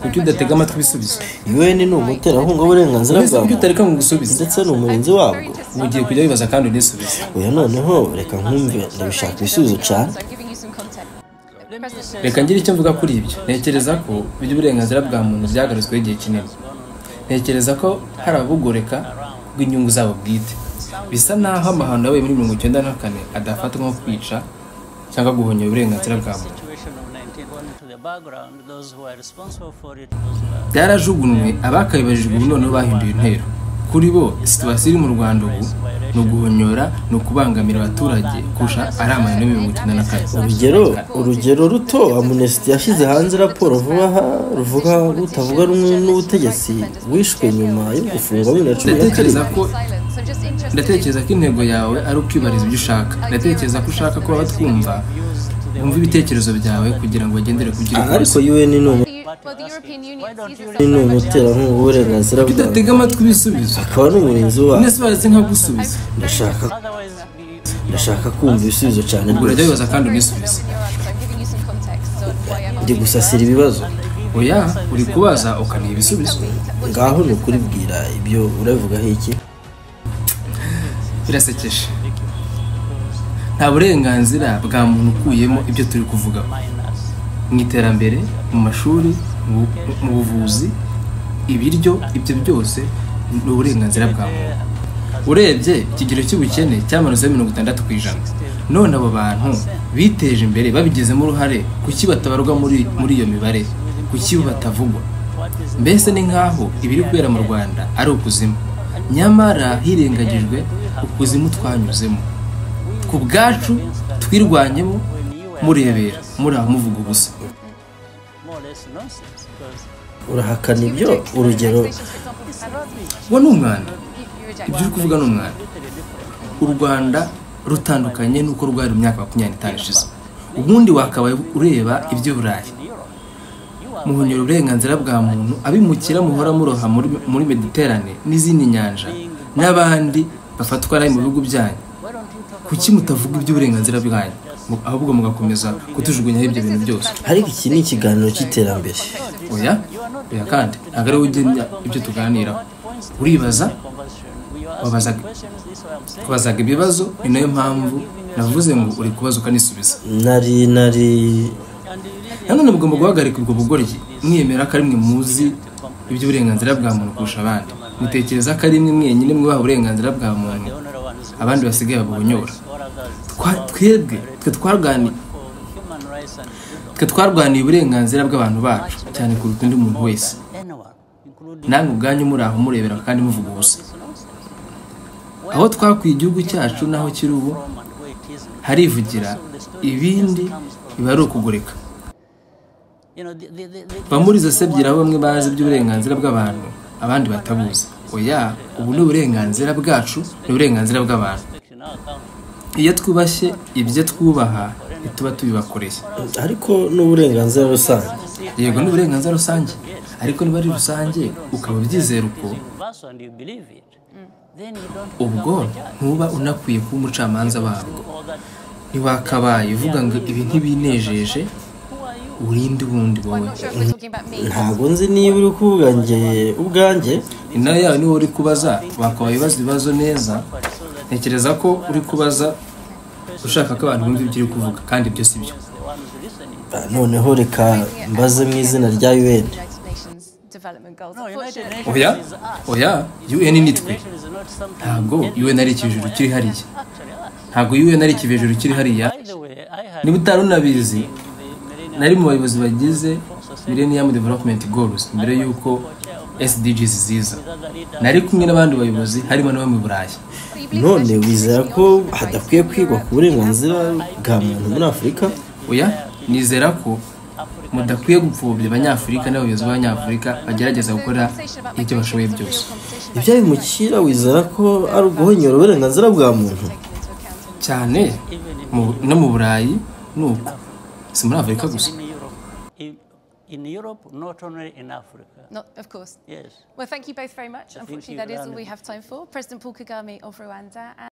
kuki udatega amatwi ibisubizo? UN ni umuterankunga w'uburenganzira bwa kuki utareka ngo gusubize ndetse n'umurinzi wabwo. ugiye kujya wibaza kandi unisubize. Oya noneho reka nkumve ndabishaka ibisubizo cyane. Reka ngire icyo mvuga kuri ibyo. Ntekereza ko iby'uburenganzira bwa muntu byagarutsweho igihe kinini. Ntekereza ko hari abugoreka bw'inyungu zabo bwite. Bisa naho amahano yabaye muri 1994 adafatwa nko kwica cyangwa guhonyora uburenganzira bwa muntu. Byarajugunywe abakayibajijwe ubu noneho bahinduye intero. Kuri bo situasiyo iri mu Rwanda ubu ni uguhonyora, ni ukubangamira abaturage kurusha ari amahano ya 1994. urugero ruto, Amnesty yashyize hanze raporo vuba aha ruvuga utavuga rumwe n'ubutegetsi wishwe nyuma yo gufungwa muri 2010. Ndatekereza ko intego yawe ari ukwibariza ibyo ushaka. Ndatekereza ko ushaka ko batwumva bumva ibitekerezo byawe kugira ngo bagendere kugira ariko UN ni umuterankunga w'uburenganzira bwa muntu. Udatega amatwi ibisubizo akaba n'umurinzi wabo. nese baraze nka gusubiza. ndashaka kumva ibisubizo cyane. Urajya wibaza kandi unisubize. Ndi gusasira ibibazo. Oya, uri kubaza ukaniha ibisubizo. Ngaho ni ukuri bwira ibyo urabivugaho iki? Birasekeje. Nta burenganzira bwa muntu ukuyemo ibyo turi kuvuga. Mu iterambere, mu mashuri, mu buvuzi, ibiryo, ibyo byose ni uburenganzira bwa muntu. Urebye ikigero cy'ubukene cyamanutse 60%. None abo bantu biteje imbere babigizemo uruhare, kuki batabarwa muri iyo mibare? Kuki batavugwa? Mbese ni nkaho ibiri kubera mu Rwanda ari ukuzimu, nyamara hirengagijwe ukuzimu twanyuzemo. Ku bwacu twirwanyemo murebera, muri aho muvuga ubusa. Urahakana ibyo? Urugero Wo ni umwanda. Ibyo uri kuvuga ni umwanda. U Rwanda rutandukanye nuko rwari mu myaka 25 ishize. Ubundi wakabaye ureba ibyo Burayi. Muhonyora uburenganzira bwa muntu, abimukira muhora muroha muri Mediterane n'izindi nyanja n'abandi bafatwa nabi mu bihugu byanyu. Kuki mutavuga iby'uburenganzira bwanyu ahubwo mugakomeza kutujugunyaho ibyo bintu byose? Ariko iki ni ikiganiro cy'iterambere. Oya kandi ntabwo ari ugenda ibyo tuganiraho. Uribaza, kubazaga ibibazo, ni nayo mpamvu navuze ngo uri kubaza ukanisubiza. Nanone mugomba guhagarika ubwo bugoryi, mwiyemera ko ari mwe muzi iby'uburenganzira bwa muntu kurusha abandi. Mutekereza ko ari mwe mwenyine mwubaha uburenganzira bwa muntu, abandi basigaye babuhonyora. Twe twarwaniye uburenganzira bw'abantu bacu cyane kuruta undi muntu wese. Namwe ubwanyu muri aho murebera kandi muvuga ubusa. Aho twakwiye igihugu cyacu naho kiri ubu harivugira, ibindi biba ari ukugoreka. Bamuriza se byira bamwe bazi iby'uburenganzira bw'abantu abandi batabuzi. Oya, ubu ni uburenganzira bwacu, ni uburenganzira bw'abantu. Iyo twubashye ibyo twubaha bituba tubibakoreye. Ariko n'uburenganzira rusange. Yego ni uburenganzira rusange, ariko niba ari rusange ukaba ubyizera uko, ubwo ntuba unakwiye kuba umucamanza wabwo. Ntiwakabaye uvuga ngo ibi ntibinejeje urinde ubundi wowe. Ntabwo nzi niba uri kuvuga ubwanjye. Inayo yawe niwe uri kubaza, wakabaye ubaza ibibazo neza. Ntekereza ko uri kubaza ushaka ko abantu bumva ibyo uri kuvuga, kandi ibyo si byo. Noneho reka mbaze mu izina rya UN. Oya, UN ni twe. Ntabwo UN ari ikijuru kiri hariya. Ntabwo UN ari ikijuru kiri hariya. Niba utari unabizi, nari mu bayobozi bagize Millennium Development Goals mbere yuko SDGs ziza. Nari kumwe n'abandi bayobozi harimo n'abo mu Burayi. None wizera ko hadakwiye kwigwa ku burenganzira bwa muntu muri Afurika? Oya, nizera ko mudakwiye gupfobya abanyafurika n'abayobozi b'abanyafurika bagerageza gukora ibyo bashoboye byose. Ibyo bimukira wizera ko ari uguhonyora uburenganzira bwa muntu? Cyane no mu Burayi nuko, si muri Afurika gusa. In Europe, not only in Africa. Not, of course. Yes. Well, thank you both very much. Unfortunately, that is all we have time for. President Paul Kagame of Rwanda.